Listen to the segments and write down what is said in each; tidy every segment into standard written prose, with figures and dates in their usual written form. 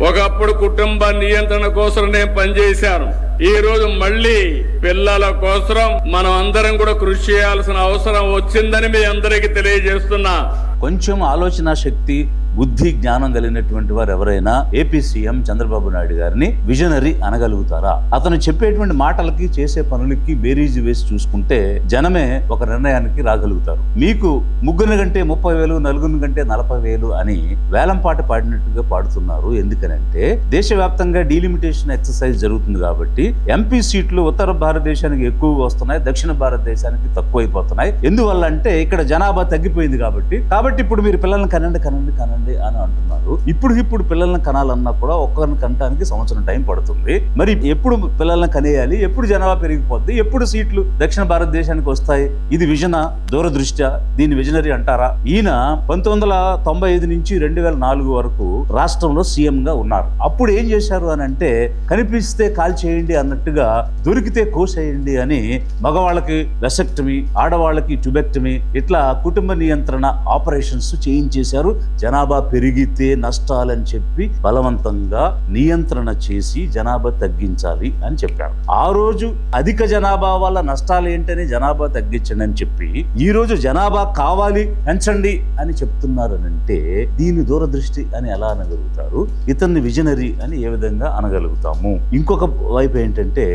ఒకప్పుడు కుటుంబ నియంత్రణ కోసం నేను పనిచేశాను. ఈ రోజు మళ్ళీ పిల్లల కోసం మనం అందరం కూడా కృషి చేయాల్సిన అవసరం వచ్చిందని మీ అందరికీ తెలియజేస్తున్నా. కొంచెం ఆలోచన శక్తి, బుద్ధి, జ్ఞానం కలిగినటువంటి వారు ఎవరైనా ఏపీ సీఎం చంద్రబాబు నాయుడు గారిని విజనరీ అనగలుగుతారా? అతను చెప్పేటువంటి మాటలకి చేసే పనులకి బేరీజు వేసి చూసుకుంటే జనమే ఒక నిర్ణయానికి రాగలుగుతారు. మీకు ముగ్గురిని కంటే 30,000, నలుగురిని కంటే 40,000 అని వేలంపాట పాడినట్టుగా పాడుతున్నారు. ఎందుకనంటే దేశవ్యాప్తంగా డీలిమిటేషన్ ఎక్సర్సైజ్ జరుగుతుంది కాబట్టి ఎంపీ సీట్లు ఉత్తర భారతదేశానికి ఎక్కువగా వస్తున్నాయి, దక్షిణ భారతదేశానికి తక్కువైపోతున్నాయి. ఎందువల్ల అంటే ఇక్కడ జనాభా తగ్గిపోయింది కాబట్టి ఇప్పుడు మీరు పిల్లల్ని కనండి అని అంటున్నారు. ఇప్పుడు పిల్లల్ని కనాలన్నా కూడా ఒక్కరిని కనడానికి సంవత్సరం టైం పడుతుంది. మరి ఎప్పుడు పిల్లల్ని కనేయాలి? ఎప్పుడు జనాభా పెరిగిపోద్ది? ఎప్పుడు సీట్లు దక్షిణ భారతదేశానికి వస్తాయి? ఇది విజన, దూరదృష్ట్యా, దీన్ని విజనరీ అంటారా? ఈయన 1995 నుంచి 2004 వరకు రాష్ట్రంలో సీఎం గా ఉన్నారు. అప్పుడు ఏం చేశారు అని అంటే కనిపిస్తే కాల్ చేయండి అన్నట్టుగా, దొరికితే కోసేయండి అని మగవాళ్ళకి వెసెక్టమీ, ఆడవాళ్ళకి ట్యూబెక్టమీ, ఇట్లా కుటుంబ నియంత్రణ ఆపరేషన్స్ చేయించేశారు. జనాభా పెరిగితే నష్టాలని చెప్పి బలవంతంగా నియంత్రణ చేసి జనాభా తగ్గించాలి అని చెప్పారు. ఆ రోజు అధిక జనాభా వల్ల నష్టాలు ఏంటని జనాభా తగ్గించండి అని చెప్పి ఈ రోజు జనాభా కావాలి పెంచండి అని చెప్తున్నారు అంటే దీని దూరదృష్టి అని ఎలా అనగలుగుతారు? ఇతన్ని విజనరీ అని ఏ విధంగా అనగలుగుతాము? ఇంకొక వైపు ఏంటంటే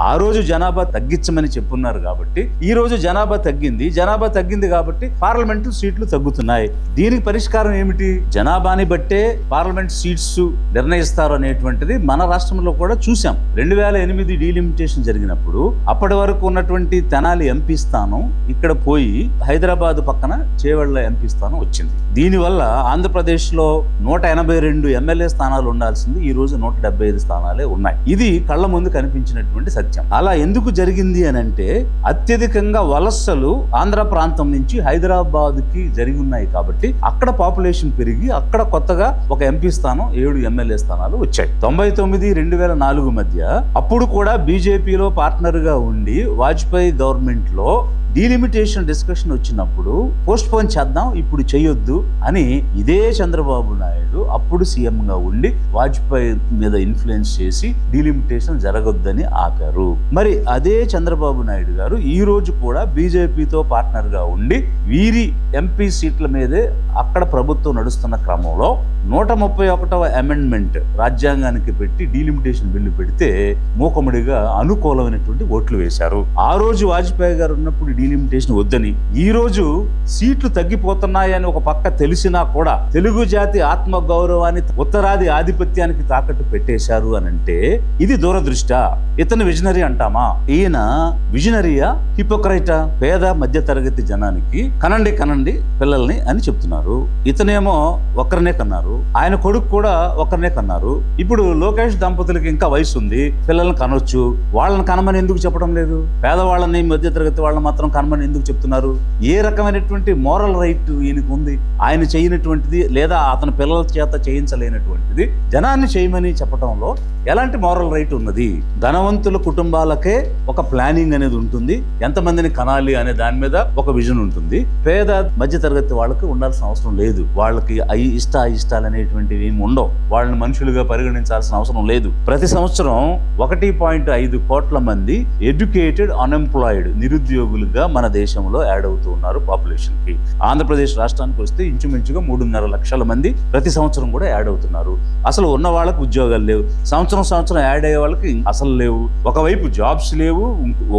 ఆ రోజు జనాభా తగ్గించమని చెప్పున్నారు కాబట్టి ఈ రోజు జనాభా తగ్గింది కాబట్టి పార్లమెంటు సీట్లు తగ్గుతున్నాయి. దీనికి పరిష్కారం ఏమిటి? జనాభాని బట్టే పార్లమెంట్ సీట్స్ నిర్ణయిస్తారు అనేటువంటిది మన రాష్ట్రంలో కూడా చూసాం. 2008 డీలిమిటేషన్ జరిగినప్పుడు అప్పటి వరకు ఉన్నటువంటి తెనాలి ఎంపీ స్థానం ఇక్కడ పోయి హైదరాబాద్ పక్కన చేవెళ్ల ఎంపీ స్థానం వచ్చింది. దీనివల్ల ఆంధ్రప్రదేశ్ లో 182 ఎమ్మెల్యే స్థానాలు ఉండాల్సింది ఈ రోజు 175 స్థానాలే ఉన్నాయి. ఇది కళ్ళ ముందు కనిపించినటువంటి సత్యం. అలా ఎందుకు జరిగింది అని అంటే అత్యధికంగా వలసలు ఆంధ్ర ప్రాంతం నుంచి హైదరాబాద్ కి జరిగి ఉన్నాయి కాబట్టి అక్కడ పాపులేషన్ పెరిగి అక్కడ కొత్తగా ఒక ఎంపీ స్థానం, 7 ఎమ్మెల్యే స్థానాలు వచ్చాయి. 99-2004 మధ్య అప్పుడు కూడా బీజేపీలో పార్ట్నర్ గా ఉండి వాజ్పేయి గవర్నమెంట్ లో డీలిమిటేషన్ డిస్కషన్ వచ్చినప్పుడు పోస్ట్ పోన్ చేద్దాం, ఇప్పుడు చేయొద్దు అని ఇదే చంద్రబాబు నాయుడు అప్పుడు సీఎం గా ఉండి వాజ్పేయి మీద ఇన్ఫ్లుయెన్స్ చేసి డీలిమిటేషన్ జరగొద్దని ఆపారు. మరి అదే చంద్రబాబు నాయుడు గారు ఈ రోజు కూడా బీజేపీతో పార్ట్నర్ గా ఉండి వీరి ఎంపీ సీట్ల మీదే అక్కడ ప్రభుత్వం నడుస్తున్న క్రమంలో 131వ అమెండ్మెంట్ రాజ్యాంగానికి పెట్టి డీలిమిటేషన్ బిల్లు పెడితే మూకముడిగా అనుకూలమైనటువంటి ఓట్లు వేశారు. ఆ రోజు వాజ్పేయి గారు ఉన్నప్పుడు డీలిమిటేషన్ వద్దని, ఈ రోజు సీట్లు తగ్గిపోతున్నాయని ఒక పక్క తెలిసినా కూడా తెలుగు జాతి ఆత్మ గౌరవాన్ని, ఉత్తరాది ఆధిపత్యానికి తాకట్టు పెట్టేశారు అని అంటే ఇది దూరదృష్ట్యా. ఇతను విజనరీ అంటామా? ఈయన విజనరీయా, హిపోక్రైటా? పేద మధ్య తరగతి జనానికి కనండి పిల్లల్ని అని చెప్తున్నారు. ఇతనేమో ఒక్కరినే కన్నారు, ఆయన కొడుకు కూడా ఒక్కరినే కన్నారు. ఇప్పుడు లోకేష్ దంపతులకి ఇంకా వయసు ఉంది, పిల్లల్ని కనొచ్చు, వాళ్ళని కనమని ఎందుకు చెప్పడం లేదు? పేదవాళ్ళని, మధ్య తరగతి వాళ్ళని మాత్రం కనమని ఎందుకు చెప్తున్నారు? ఏ రకమైనటువంటి మోరల్ రైట్ ఈయనకు ఉంది? ఆయన చేయనటువంటిది లేదా అతని పిల్లల చేత చేయించలేనటువంటిది జనాన్ని చేయమని చెప్పడంలో ఎలాంటి మోరల్ రైట్ ఉన్నది? ధనవంతుల కుటుంబాలకే ఒక ప్లానింగ్ అనేది ఉంటుంది, ఎంతమందిని కనాలి అనే దాని మీద ఒక విజన్ ఉంటుంది. పేద మధ్య తరగతి వాళ్ళకి ఉండాల్సిన అవసరం లేదు. వాళ్ళకి ఇష్టాలు అనేటువంటివి ఏమి ఉండవు. వాళ్ళని మనుషులుగా పరిగణించాల్సిన అవసరం లేదు. ప్రతి సంవత్సరం 1.5 కోట్ల మంది ఎడ్యుకేటెడ్ అన్ఎంప్లాయిడ్ నిరుద్యోగులుగా మన దేశంలో యాడ్ అవుతూ ఉన్నారు పాపులేషన్ కి. ఆంధ్రప్రదేశ్ రాష్ట్రానికి వస్తే ఇంచుమించుగా 3.5 లక్షల మంది ప్రతి సంవత్సరం కూడా యాడ్ అవుతున్నారు. అసలు ఉన్న వాళ్ళకి ఉద్యోగాలు లేవు, సంవత్సరం యాడ్ అయ్యే వాళ్ళకి అసలు లేవు. ఒకవైపు జాబ్స్ లేవు,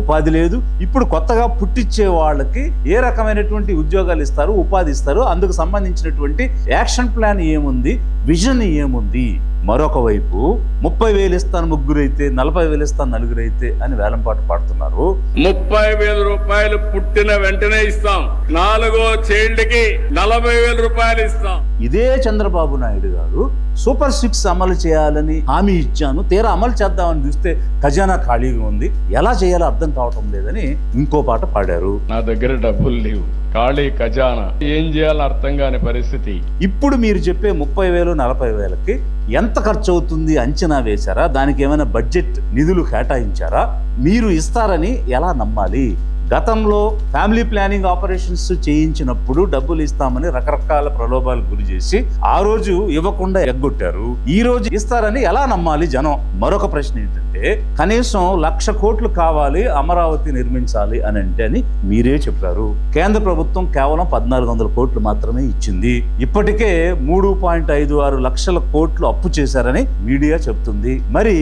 ఉపాధి లేదు. ఇప్పుడు కొత్తగా పుట్టించే వాళ్ళకి ఏ రకమైనటువంటి ఉద్యోగాలు ఇస్తారు, ఉపాధి ఇస్తారు? అందుకు సంబంధించినటువంటి యాక్షన్ ప్లాన్ ఏముంది, విజన్ ఏముంది? మరొక వైపు 30,000 ఇస్తాను ముగ్గురైతే, 40,000 ఇస్తాను నలుగురైతే అని వేలంపాటు పాడుతున్నారు. 30,000 రూపాయలు పుట్టిన వెంటనే ఇస్తాం, 4వ చైల్డ్ కి 40,000 రూపాయలు ఇస్తాం. ఇదే చంద్రబాబు నాయుడు గారు సూపర్ 6 అమలు చేయాలని హామీ ఇచ్చాను, తీరా అమలు చేద్దామని చూస్తే ఖజానా ఖాళీగా ఉంది, ఎలా చేయాలో అర్థం కావటం లేదని ఇంకో పాట పాడారు. నా దగ్గర డబ్బులు లేవు, ఖాళీ ఖజానా, ఏం చేయాలో అర్థం కాని పరిస్థితి. ఇప్పుడు మీరు చెప్పే 30,000, 40,000కి ఎంత ఖర్చు అవుతుంది అంచనా వేశారా? దానికి ఏమైనా బడ్జెట్ నిధులు కేటాయించారా? మీరు ఇస్తారని ఎలా నమ్మాలి? గతంలో ఫ్యామిలీ ప్లానింగ్ ఆపరేషన్స్ చేయించినప్పుడు డబ్బులు ఇస్తామని రకరకాల ప్రలోభాలకు గురి చేసి ఆ రోజు ఇవ్వకుండా ఎగ్గొట్టారు. ఈ రోజు ఇస్తారని ఎలా నమ్మాలి జనం? మరొక ప్రశ్న ఏంటంటే, కనీసం 1,00,000 కోట్లు కావాలి అమరావతి నిర్మించాలి అని మీరే చెప్పారు. కేంద్ర ప్రభుత్వం కేవలం 1,400 కోట్లు మాత్రమే ఇచ్చింది. ఇప్పటికే 3.56 లక్షల కోట్లు అప్పు చేశారని మీడియా చెప్తుంది. మరి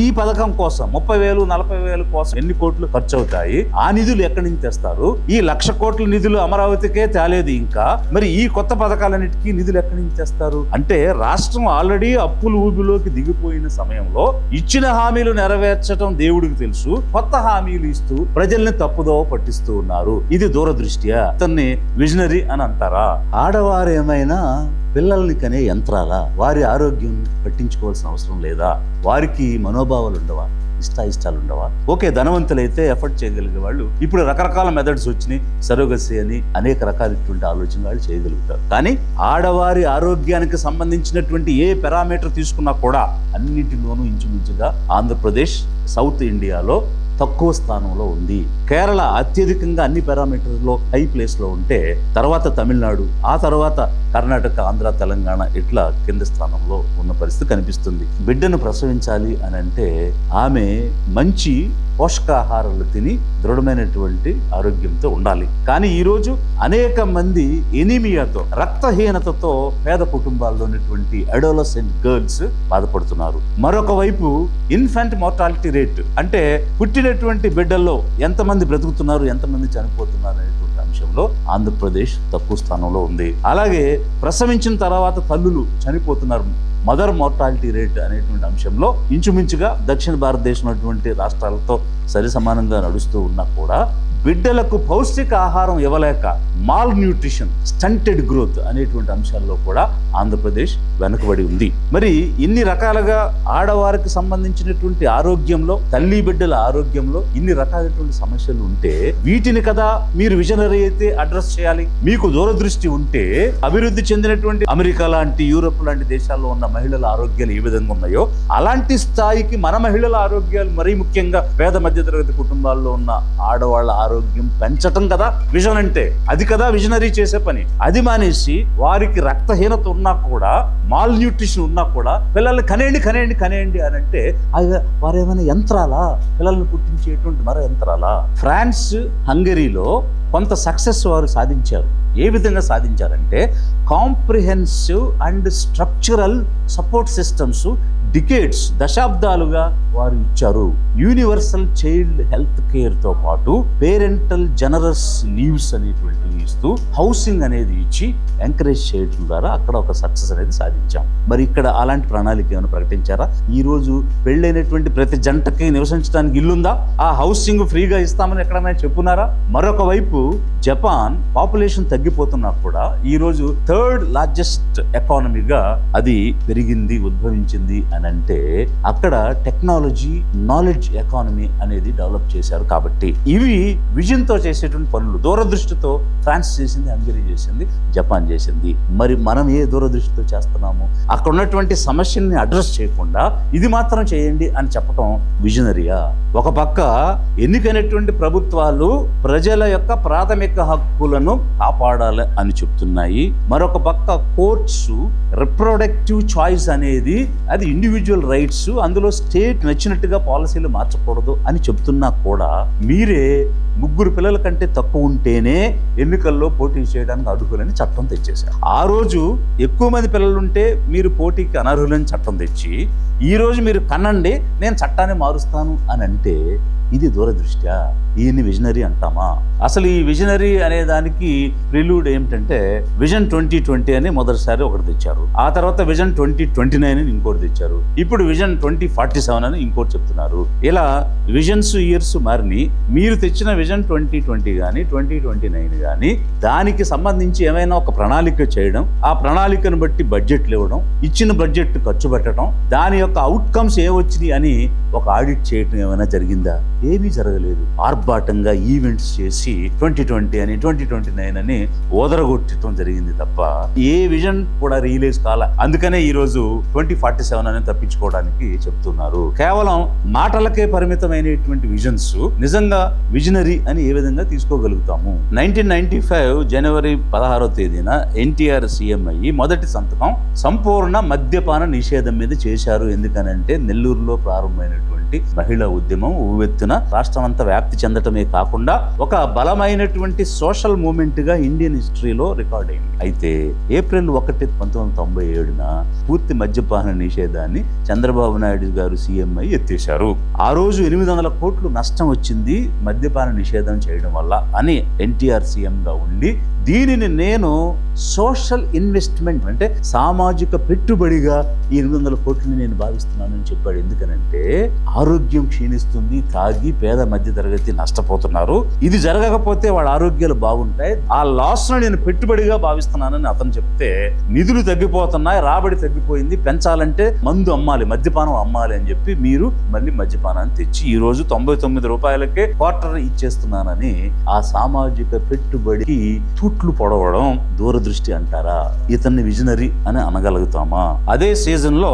ఈ పథకం కోసం 30,000, 40,000 కోసం ఎన్ని కోట్లు ఖర్చు అవుతాయి? ఆ నిధులు ఎక్కడి నుంచి తెస్తారు? ఈ 1,00,000 కోట్ల నిధులు అమరావతికే తేలేదు ఇంకా. మరి ఈ కొత్త పథకాలన్నిటికీ నిధులు ఎక్కడి నుంచి తెస్తారు? అంటే రాష్ట్రం ఆల్రెడీ అప్పులు ఊబిలోకి దిగిపోయిన సమయంలో ఇచ్చిన హామీలు నెరవేర్చడం దేవుడికి తెలుసు, కొత్త హామీలు ఇస్తూ ప్రజల్ని తప్పుదోవ పట్టిస్తూ ఉన్నారు. ఇది దూరదృష్ట్యా? అతన్ని విజనరీ అని అంటారా? ఆడవారు ఏమైనా పిల్లల్ని కనే యంత్రాలా? వారి ఆరోగ్యం పట్టించుకోవాల్సిన అవసరం లేదా? వారికి మనోభావాలు ఉండవా? ఇష్టాలు ఉండవా? ఓకే, ధనవంతులైతే ఎఫర్ట్ చేయగలిగే వాళ్ళు ఇప్పుడు రకరకాల మెథడ్స్ వచ్చినాయి, సరోగసి అని అనేక రకాలైనటువంటి ఆలోచన వాళ్ళు చేయగలుగుతారు. కానీ ఆడవారి ఆరోగ్యానికి సంబంధించినటువంటి ఏ పారామీటర్ తీసుకున్నా కూడా అన్నిటిలోనూ ఇంచుమించుగా ఆంధ్రప్రదేశ్ సౌత్ ఇండియాలో తక్కువ స్థానంలో ఉంది. కేరళ అత్యధికంగా అన్ని పారామీటర్లో హై ప్లేస్ లో ఉంటే తర్వాత తమిళనాడు, ఆ తర్వాత కర్ణాటక, ఆంధ్ర, తెలంగాణ ఇట్లా కింద స్థానంలో ఉన్న పరిస్థితి కనిపిస్తుంది. బిడ్డను ప్రసవించాలి అని అంటే ఆమె మంచి పోషకాహారాలు తిని దృఢమైనటువంటి ఆరోగ్యంతో ఉండాలి. కానీ ఈరోజు అనేక మంది ఎనీమియాతో, రక్తహీనతతో పేద కుటుంబాల్లో ఉన్నటువంటి అడోలసెంట్ గర్ల్స్ బాధపడుతున్నారు. మరొక వైపు ఇన్ఫాంట్ మోర్టాలిటీ రేట్ అంటే పుట్టినటువంటి బిడ్డల్లో ఎంతమంది బ్రతుకుతున్నారు, ఎంతమంది చనిపోతున్నారు అనేటువంటి అంశంలో ఆంధ్రప్రదేశ్ తక్కువ స్థానంలో ఉంది. అలాగే ప్రసవించిన తర్వాత తల్లులు చనిపోతున్నారు. మదర్ మోర్టాలిటీ రేట్ అనేటువంటి అంశంలో ఇంచుమించుగా దక్షిణ భారతదేశం అటువంటి రాష్ట్రాలతో సరి సమానంగా నడుస్తూ ఉన్నా కూడా బిడ్డలకు పౌష్టిక ఆహారం ఇవ్వలేక మాల్ న్యూట్రిషన్, స్టంటెడ్ గ్రోత్ అనేటువంటి అంశాల్లో కూడా ఆంధ్రప్రదేశ్ వెనుకబడి ఉంది. మరి ఇన్ని రకాలుగా ఆడవారికి సంబంధించినటువంటి ఆరోగ్యంలో, తల్లి బిడ్డల ఆరోగ్యంలో ఇన్ని రకాలైనటువంటి సమస్యలు ఉంటే వీటిని కదా మీరు విజనరీ అయితే అడ్రస్ చేయాలి. మీకు దూరదృష్టి ఉంటే అభివృద్ధి చెందినటువంటి అమెరికా లాంటి, యూరోప్ లాంటి దేశాల్లో ఉన్న మహిళల ఆరోగ్యాలు ఏ విధంగా ఉన్నాయో అలాంటి స్థాయికి మన మహిళల ఆరోగ్యాలు, మరీ ముఖ్యంగా పేద మధ్యతరగతి కుటుంబాల్లో ఉన్న ఆడవాళ్ళ ఆరోగ్యం పెంచటం కదా విజన్ అంటే. అది కదా విజనరీ చేసే పని. అది మానేసి వారికి రక్తహీనత ఉన్నా కూడా, మాల్ న్యూట్రిషన్ ఉన్నా కూడా పిల్లల్ని కనేయండి అని అంటే వారేమైనా యంత్రాలా? పిల్లల్ని పుట్టించేటువంటి మరో యంత్రాలా? ఫ్రాన్స్, హంగరీలో కొంత సక్సెస్ వారు సాధించారు. ఏ విధంగా సాధించారంటే comprehensive and structural support systems decades, దశాబ్దాలుగా వారు ఇచ్చారు. యూనివర్సల్ చైల్డ్ హెల్త్ కేర్ తో పాటు పేరెంటల్ జనరస్ లీవ్స్ అనేటువంటివి ఇస్తూ హౌసింగ్ అనేది ఇచ్చి ఎంకరేజ్ చేయడం ద్వారా అక్కడ ఒక సక్సెస్ అనేది సాధించాం. మరి ఇక్కడ అలాంటి ప్రణాళిక ఏమైనా ప్రకటించారా? ఈ రోజు పెళ్ళైనటువంటి ప్రతి జంటకి నివసించడానికి ఇల్లుందా? ఆ హౌసింగ్ ఫ్రీగా ఇస్తామని ఎక్కడైనా చెప్పున్నారా? మరొక వైపు జపాన్ పాపులేషన్ తగ్గిపోతున్నా కూడా ఈ రోజు 3rd లార్జెస్ట్ ఎకానమీగా అది పెరిగింది, ఉద్భవించింది అని అంటే అక్కడ టెక్నాలజీ, నాలెడ్జ్ ఎకానమీ అనేది డెవలప్ చేశారు. కాబట్టి ఇవి విజన్ తో చేసేటువంటి పనులు. దూరదృష్టితో ఫ్రాన్స్ చేసింది, హంగరీ చేసింది, జపాన్ చేసింది. మరి మనం ఏ దూరదృష్టితో చేస్తున్నాము? అక్కడ ఉన్నటువంటి సమస్యల్ని అడ్రస్ చేయకుండా ఇది మాత్రం చేయండి అని చెప్పడం విజనరీయా? ఒక పక్క ఎన్నికైనటువంటి ప్రభుత్వాలు ప్రజల యొక్క ప్రాథమిక హక్కులను కాపాడాలి అని చెప్తున్నాయి. మరొక పక్క కోర్ట్స్ రిప్రొడక్టివ్ చాయిస్ అనేది అది ఇండివిజువల్ రైట్స్, అందులో స్టేట్ నచ్చినట్టుగా పాలసీలు మార్చకూడదు అని చెప్తున్నా కూడా మీరే 3 పిల్లల కంటే తక్కువ ఉంటేనే ఎన్నికల్లో పోటీ చేయడానికి అర్హులని చట్టం తెచ్చేశారు. ఆ రోజు ఎక్కువ మంది పిల్లలుంటే మీరు పోటీకి అనర్హులని చట్టం తెచ్చి ఈ రోజు మీరు కనండి, నేను చట్టాన్ని మారుస్తాను అని అంటే ఇది దూరదృష్ట్యా? ఈయన్ని విజనరీ అంటామా? అసలు ఈ విజనరీ అనే దానికి ప్రిలూడ్ ఏమిటంటే విజన్ 2020 అని మొదటిసారి ఒకటి తెచ్చారు. ఆ తర్వాత విజన్ 2029 అని ఇంకోటి తెచ్చారు. ఇప్పుడు విజన్ 2047 అని ఇంకోటి చెప్తున్నారు. ఇలా విజన్స్ ఇయర్స్ మారిని. మీరు తెచ్చిన విజన్ 2020 కానీ 2029 కానీ దానికి సంబంధించి ఏమైనా ఒక ప్రణాళిక చేయడం, ఆ ప్రణాళికను బట్టి బడ్జెట్లు ఇవ్వడం, ఇచ్చిన బడ్జెట్ ఖర్చు పెట్టడం, దాని యొక్క అవుట్కమ్స్ ఏమొచ్చినాయి అని ఒక ఆడిట్ చేయడం ఏమైనా జరిగిందా? ఏమీ జరగలేదు. ఆర్భాటంగా ఈవెంట్స్ చేసి 2020 అని 2029 అని ఓదరగొట్టడం జరిగింది తప్ప ఏ విజన్ కూడా రియలైజ్ కాల. అందుకనే ఈ రోజు 2047 అని తప్పించుకోవడానికి చెప్తున్నారు. కేవలం మాటలకే పరిమితమైనటువంటి విజన్స్ నిజంగా విజనరీ అని ఏ విధంగా తీసుకోగలుగుతాము? 1995 జనవరి 16వ తేదీన ఎన్టీఆర్ సీఎం అయ్యి మొదటి సంతకం సంపూర్ణ మద్యపాన నిషేధం మీద చేశారు. ఎందుకనంటే నెల్లూరులో ప్రారంభమైనటువంటి మహిళా ఉద్యమం ఉవ్వెత్తున రాష్ట్రం అంతా వ్యాప్తి చెందటమే కాకుండా ఒక బలమైనటువంటి సోషల్ మూవ్మెంట్ గా ఇండియన్ హిస్టరీలో రికార్డ్ అయింది. అయితే ఏప్రిల్ 1, 1997న పూర్తి మద్యపాన నిషేధాన్ని చంద్రబాబు నాయుడు గారు సీఎం అయ్యి ఎత్తేశారు. ఆ రోజు 800 కోట్లు నష్టం వచ్చింది మద్యపాన నిషేధం చేయడం వల్ల అని ఎన్టీఆర్ సీఎం గా ఉండి, దీనిని నేను సోషల్ ఇన్వెస్ట్మెంట్ అంటే సామాజిక పెట్టుబడిగా ఈ 800 కోట్లని నేను భావిస్తున్నానని చెప్పాడు. ఎందుకనంటే ఆరోగ్యం క్షీణిస్తుంది, తాగి పేద మధ్య తరగతి నష్టపోతున్నారు, ఇది జరగకపోతే వాళ్ళ ఆరోగ్యాలు బాగుంటాయి, ఆ లాస్ ను నేను పెట్టుబడిగా భావిస్తున్నానని అతను చెప్తే నిధులు తగ్గిపోతున్నాయి, రాబడి తగ్గిపోయింది, పెంచాలంటే మందు అమ్మాలి, మద్యపానం అమ్మాలి అని చెప్పి మీరు మళ్ళీ మద్యపానాన్ని తెచ్చి ఈ రోజు 99 రూపాయలకే క్వార్టర్ ఇచ్చేస్తున్నానని ఆ సామాజిక పెట్టుబడికి తూట్లు పొడవడం దూరదృష్టి అంటారా? ఇతన్ని విజనరీ అని అనగలుగుతామా? అదే సీజన్ లో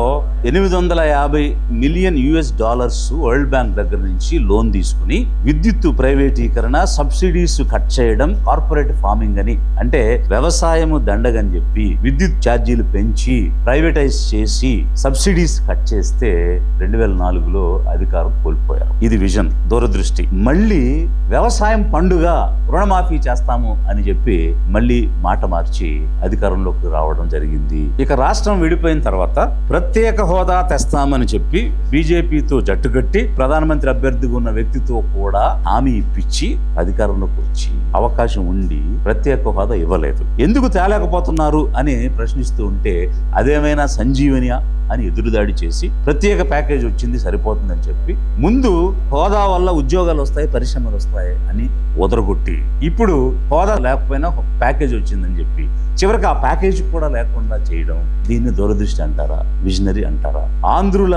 $850 మిలియన్ వరల్డ్ బ్యాంక్ దగ్గర నుంచి లోన్ తీసుకుని విద్యుత్ ప్రైవేటీకరణ, సబ్సిడీస్ కట్ చేయడం, కార్పొరేట్ ఫార్మింగ్ అని అంటే వ్యవసాయము దండగని చెప్పి విద్యుత్ ఛార్జీలు పెంచి ప్రైవేటైజ్ చేసి సబ్సిడీస్ కట్ చేస్తే 2004లో అధికారం కోల్పోయారు. ఇది విజన్, దూరదృష్టి. మళ్ళీ వ్యవసాయం పండుగ, రుణమాఫీ చేస్తాము అని చెప్పి మళ్ళీ మాట మార్చి అధికారంలోకి రావడం జరిగింది. ఇక రాష్ట్రం విడిపోయిన తర్వాత ప్రత్యేక హోదా తెస్తామని చెప్పి బీజేపీతో జట్టుకట్టి ప్రధానమంత్రి అభ్యర్థిగా ఉన్న వ్యక్తితో కూడా హామీ ఇప్పించి అధికారంలోకి వచ్చి అవకాశం ఉండి ప్రత్యేక హోదా ఇవ్వలేదు. ఎందుకు తేలేకపోతున్నారు అని ప్రశ్నిస్తూ ఉంటే అదేమైనా సంజీవనియా అని ఎదురుదాడి చేసి ప్రత్యేక ప్యాకేజ్ వచ్చింది సరిపోతుందని చెప్పి ముందు హోదా వల్ల ఉద్యోగాలు వస్తాయి, పరిశ్రమలు వస్తాయి అని వదరగొట్టి ఇప్పుడు హోదా లేకపోయినా ఒక ప్యాకేజ్ వచ్చిందని చెప్పి చివరికి ఆ ప్యాకేజ్ కూడా లేకుండా చేయడం, దీన్ని దూరదృష్టి అంటారా? విజనరీ అంటారా? ఆంధ్రుల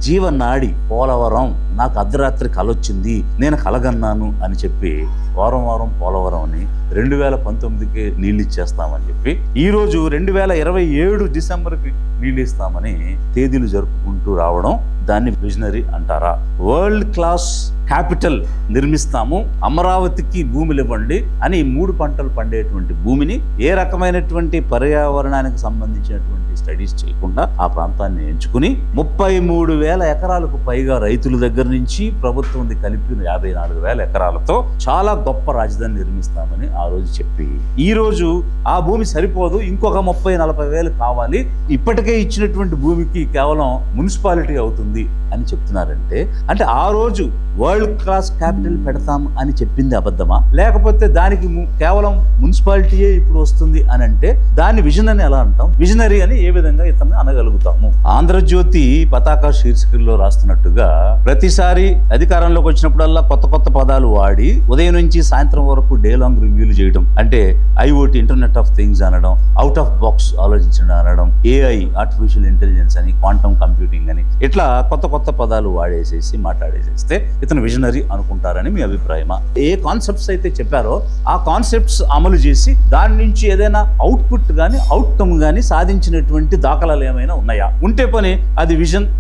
జీవనాడి పోలవరం, నాకు అర్ధరాత్రి కలొచ్చింది, నేను కలగన్నాను అని చెప్పి వారం పోలవరం అని 2019కి నీళ్ళు ఇచ్చేస్తామని చెప్పి ఈ రోజు 2027 డిసెంబర్కి నీళ్ళు ఇస్తామని తేదీలు జరుపుకుంటూ రావడం, దాన్ని విజనరీ అంటారా? వరల్డ్ క్లాస్ క్యాపిటల్ నిర్మిస్తాము, అమరావతికి భూములు ఇవ్వండి అని 3 పంటలు పండేటువంటి భూమిని ఏ రకమైనటువంటి పర్యావరణానికి సంబంధించినటువంటి స్టడీస్ చేయకుండా ఆ ప్రాంతాన్ని ఎంచుకుని 33,000 ఎకరాలకు పైగా రైతుల దగ్గర నుంచి ప్రభుత్వం కలిపి 54,000 ఎకరాలతో చాలా గొప్ప రాజధాని నిర్మిస్తామని ఆ రోజు చెప్పి ఈ రోజు ఆ భూమి సరిపోదు, ఇంకొక 30,000-40,000 కావాలి, ఇప్పటికే ఇచ్చినటువంటి భూమికి కేవలం మున్సిపాలిటీ అవుతుంది అని చెప్తున్నారంటే అంటే ఆ రోజు వరల్డ్ క్లాస్ క్యాపిటల్ పెడతాం అని చెప్పింది అబద్ధమా? లేకపోతే దానికి కేవలం మున్సిపాలిటీయే ఇప్పుడు వస్తుంది అని అంటే దాన్ని విజన్ అని ఎలా అంటాం? విజనరీ అని ఏ విధంగా ఇతన్ని అనగలుగుతాము? ఆంధ్రజ్యోతి పతాక శీర్షికల్లో రాస్తున్నట్టుగా ప్రతిసారి అధికారంలోకి వచ్చినప్పుడల్లా కొత్త పదాలు వాడి ఉదయం నుంచి సాయంత్రం వరకు డే లాంగ్ రివ్యూలు చేయడం, అంటే IoT ఇంటర్నెట్ ఆఫ్ థింగ్స్ అనడం, అవుట్ ఆఫ్ బాక్స్ ఆలోచించడం అనడం, AI ఆర్టిఫిషియల్ ఇంటెలిజెన్స్ అని, క్వాంటమ్ కంప్యూటింగ్ అని, ఇట్లా కొత్త పదాలు వాడేసేసి మాట్లాడేసేస్తే ఇతను విజనరీ అనుకుంటారని మీ అభిప్రాయమా? ఏ కాన్సెప్ట్స్ అయితే చెప్పారో ఆ కాన్సెప్ట్స్ అమలు చేసి దాని నుంచి ఏదైనా అవుట్పుట్ గానీ అవుట్కమ్ గానీ సాధించినటువంటి దాఖలాలు ఏమైనా ఉన్నాయా? ఉంటే పని అది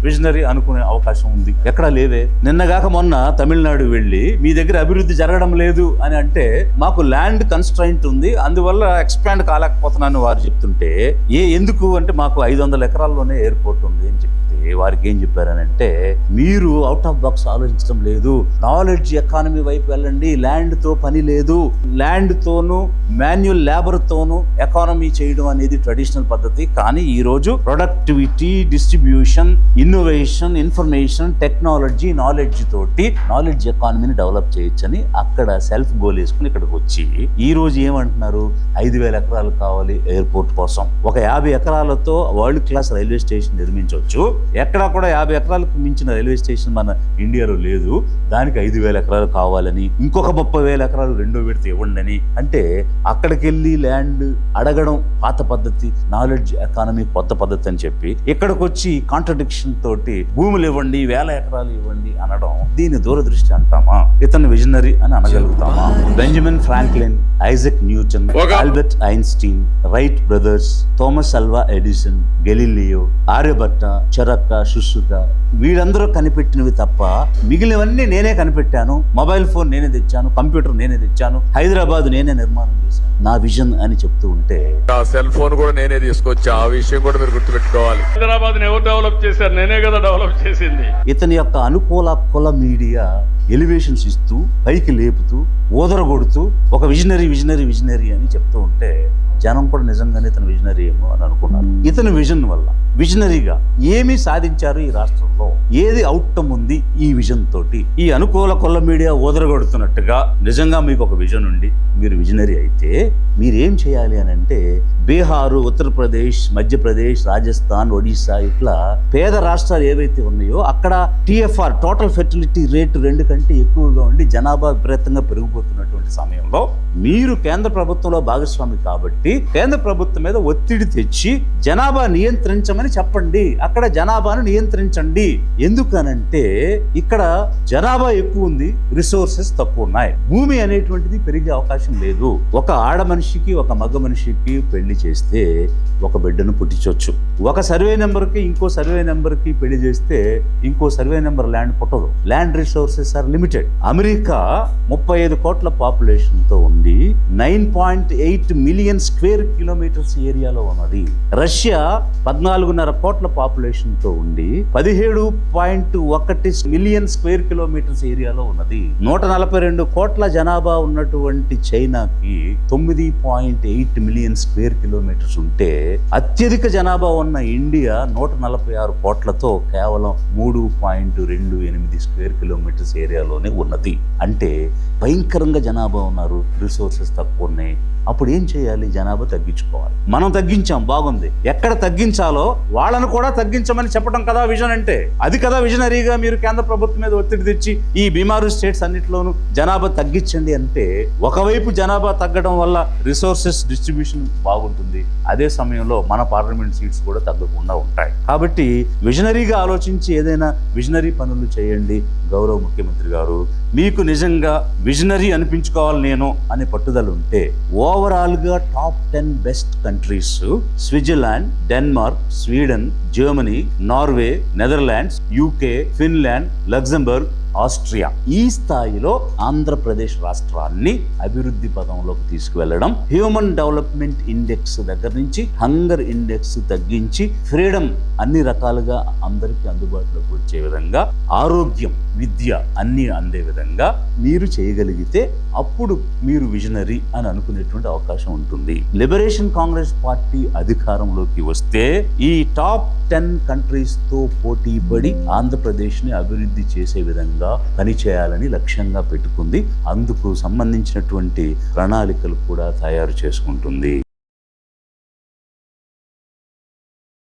విజనరీ అనుకునే అవకాశం ఉంది. ఎక్కడా లేవే. నిన్నగాక మొన్న తమిళనాడు వెళ్ళి మీ దగ్గర అభివృద్ధి జరగడం లేదు అని అంటే మాకు ల్యాండ్ కన్స్ట్రైంట్ ఉంది, అందువల్ల ఎక్స్పాండ్ కాలేకపోతున్నాను వారు చెప్తుంటే ఎందుకు అంటే మాకు 500 ఎకరాల్లోనే ఎయిర్పోర్ట్ ఉంది అని చెప్తే వారికి ఏం చెప్పారనంటే మీరు అవుట్ ఆఫ్ బాక్స్ ఆలోచించడం లేదు, నాలెడ్జ్ ఎకానమీ వైపు వెళ్ళండి, ల్యాండ్ తో పని లేదు, ల్యాండ్ తోను మాన్యువల్ లేబర్ తోను ఎకానమీ చేయడం అనేది ట్రెడిషనల్ పద్ధతి, కానీ ఈ రోజు productivity, distribution, innovation, information technology, knowledge తోటి నాలెడ్జ్ ఎకానమీని డెవలప్ చేయొచ్చని అక్కడ సెల్ఫ్ గోల్ వేసుకుని ఇక్కడికి వచ్చి ఈ రోజు ఏమంటున్నారు? 5,000 ఎకరాలు కావాలి ఎయిర్పోర్ట్ కోసం, ఒక 50 ఎకరాలతో వరల్డ్ క్లాస్ రైల్వే స్టేషన్ నిర్మించవచ్చు, ఎక్కడా కూడా 50 ఎకరాలకు మించిన రైల్వే స్టేషన్ మన ఇండియాలో లేదు, దానికి 5,000 ఎకరాలు కావాలని, ఇంకొక 30,000 ఎకరాలు రెండో విడత ఇవ్వండి అని. అంటే అక్కడికి వెళ్ళి ల్యాండ్ అడగడం పాత పద్ధతి, నాలెడ్జ్ ఎకానమీ కొత్త పద్ధతి అని చెప్పి ఇక్కడికి వచ్చి కాంట్రడిక్షన్ తోటి భూములు ఇవ్వండి, 1000 ఎకరాలు ఇవ్వండి అనడం, దీని దూరదృష్టి అంటామా? ఇతను విజనరీ అని అనగలుగుతామా? Benjamin Franklin, Isaac Newton, Albert Einstein, Wright Brothers, Thomas Alva Edison, Galileo, Aryabhatta, Charaka, Sushruta, వీళ్ళందరూ కనిపెట్టినవి తప్ప మిగిలినవన్నీ నేనే కనిపెట్టాను. మొబైల్ ఫోన్ నేనే తెచ్చాను, కంప్యూటర్ నేనే తెచ్చాను, హైదరాబాద్ నేనే నిర్మాణం చేశాను, నా విజన్ అని చెప్తూ ఉంటే, ఆ సెల్ ఫోన్ కూడా నేనే తీసుకొచ్చా, ఆ విషయం కూడా మీరు గుర్తుపెట్టుకోవాలి. హైదరాబాద్ ఎవరు డెవలప్ చేశారు? నేనే కదా డెవలప్ చేసింది. ఇతని యొక్క అనుకూల కుల మీడియా ఎలివేషన్స్ ఇస్తూ పైకి లేపుతూ ఓదరగొడుతూ ఒక విజనరీ విజనరీ విజనరీ అని చెప్తూ ఉంటే జనం కూడా నిజంగానే ఇతను విజనరీ ఏమో అని అనుకున్నారు. ఇతని విజన్ వల్ల విజనరీగా ఏమి సాధించారు ఈ రాష్ట్రంలో, ఏది అవుట్కమ్ ఉంది ఈ విజన్ తోటి? ఈ అనుకూల కొల్ల మీడియా ఓదరగొడుతున్నట్టుగా నిజంగా మీకు ఒక విజన్ ఉండి మీరు విజనరీ అయితే మీరేం చేయాలి అని అంటే, బీహారు, ఉత్తరప్రదేశ్, మధ్యప్రదేశ్, రాజస్థాన్, ఒడిశా, ఇట్లా పేద రాష్ట్రాలు ఏవైతే ఉన్నాయో అక్కడ TFR టోటల్ ఫెర్టిలిటీ రేటు 2 కంటే ఎక్కువగా ఉండి జనాభా విపరీతంగా పెరిగిపోతున్నటువంటి సమయంలో మీరు కేంద్ర ప్రభుత్వంలో భాగస్వామి కాబట్టి కేంద్ర ప్రభుత్వం మీద ఒత్తిడి తెచ్చి జనాభా నియంత్రించమని చెప్పండి, అక్కడ జనాభాను నియంత్రించండి. ఎందుకనంటే ఇక్కడ జనాభా ఎక్కువ ఉంది, రిసోర్సెస్ తక్కువ ఉన్నాయి, భూమి అనేటువంటిది పెరిగే అవకాశం లేదు. ఒక ఆడ మనిషికి ఒక మగ మనిషికి పెళ్లి చేస్తే ఒక బిడ్డను పుట్టించవచ్చు. ఒక సర్వే నెంబర్కి ఇంకో సర్వే నెంబర్కి పెళ్లి చేస్తే ఇంకో సర్వే నెంబర్ ల్యాండ్ పుట్టదు. Land resources are limited. America 35 కోట్ల పాపులేషన్ తో ఉండి 9.8 మిలియన్ స్క్వేర్ కిలోమీటర్స్ ఏరియాలో ఉన్నది. రష్యా 14.5 కోట్ల పాపులేషన్ తో ఉండి 17.1 మిలియన్ స్క్వేర్ కిలోమీటర్స్ ఏరియాలో ఉన్నది. 142 కోట్ల జనాభా ఉన్నటువంటి చైనాకి 9.8 మిలియన్ స్క్వేర్ కిలోమీటర్స్ ఉంటే అత్యధిక జనాభా ఉన్న ఇండియా 146 కోట్లతో కేవలం 3.28 స్క్వేర్ కిలోమీటర్స్ ఏరియాలోనే ఉన్నది. అంటే భయంకరంగా జనాభా ఉన్నారు, రిసోర్సెస్ తక్కువ ఉన్నాయి. అప్పుడు ఏం చేయాలి? జనాభా తగ్గించుకోవాలి. మనం తగ్గించాం, బాగుంది. ఎక్కడ తగ్గించాలో వాళ్ళను కూడా తగ్గించమని చెప్పడం కదా విజన్ అంటే. అది కదా విజనరీగా మీరు కేంద్ర ప్రభుత్వం మీద ఒత్తిడి తెచ్చి ఈ బీమారు స్టేట్స్ అన్నిటిలోనూ జనాభా తగ్గించండి అంటే, ఒకవైపు జనాభా తగ్గడం వల్ల రిసోర్సెస్ డిస్ట్రిబ్యూషన్ బాగుంటుంది, అదే సమయంలో మన పార్లమెంట్ సీట్స్ కూడా తగ్గకుండా ఉంటాయి. కాబట్టి విజనరీగా ఆలోచించి ఏదైనా విజనరీ పనులు చేయండి. గౌరవ ముఖ్యమంత్రి గారు, మీకు నిజంగా విజనరీ అనిపించుకోవాలి నేను అనే పట్టుదల ఉంటే ఓవరాల్ గా top 10 best countries Switzerland, Denmark, Sweden, Germany, Norway, Netherlands, UK, Finland, Luxembourg, Austria, ఈ స్థాయిలో ఆంధ్రప్రదేశ్ రాష్ట్రాన్ని అభివృద్ధి పదంలోకి తీసుకువెళ్ళడం, హ్యూమన్ డెవలప్మెంట్ ఇండెక్స్ దగ్గర నుంచి హంగర్ ఇండెక్స్ తగ్గించి ఫ్రీడమ్ అన్ని రకాలుగా అందరికీ అందుబాటులోకి వచ్చే విధంగా, ఆరోగ్యం, విద్య అన్ని అందే విధంగా మీరు చేయగలిగితే అప్పుడు మీరు విజనరీ అని అనుకునేటువంటి అవకాశం ఉంటుంది. లిబరేషన్ కాంగ్రెస్ పార్టీ అధికారంలోకి వస్తే ఈ టాప్ 10 కంట్రీస్ తో పోటీ పడి ఆంధ్రప్రదేశ్ ని అభివృద్ధి చేసే విధంగా పనిచేయాలని లక్ష్యంగా పెట్టుకుంది. అందుకు సంబంధించినటువంటి ప్రణాళికలు కూడా తయారు చేసుకుంటుంది.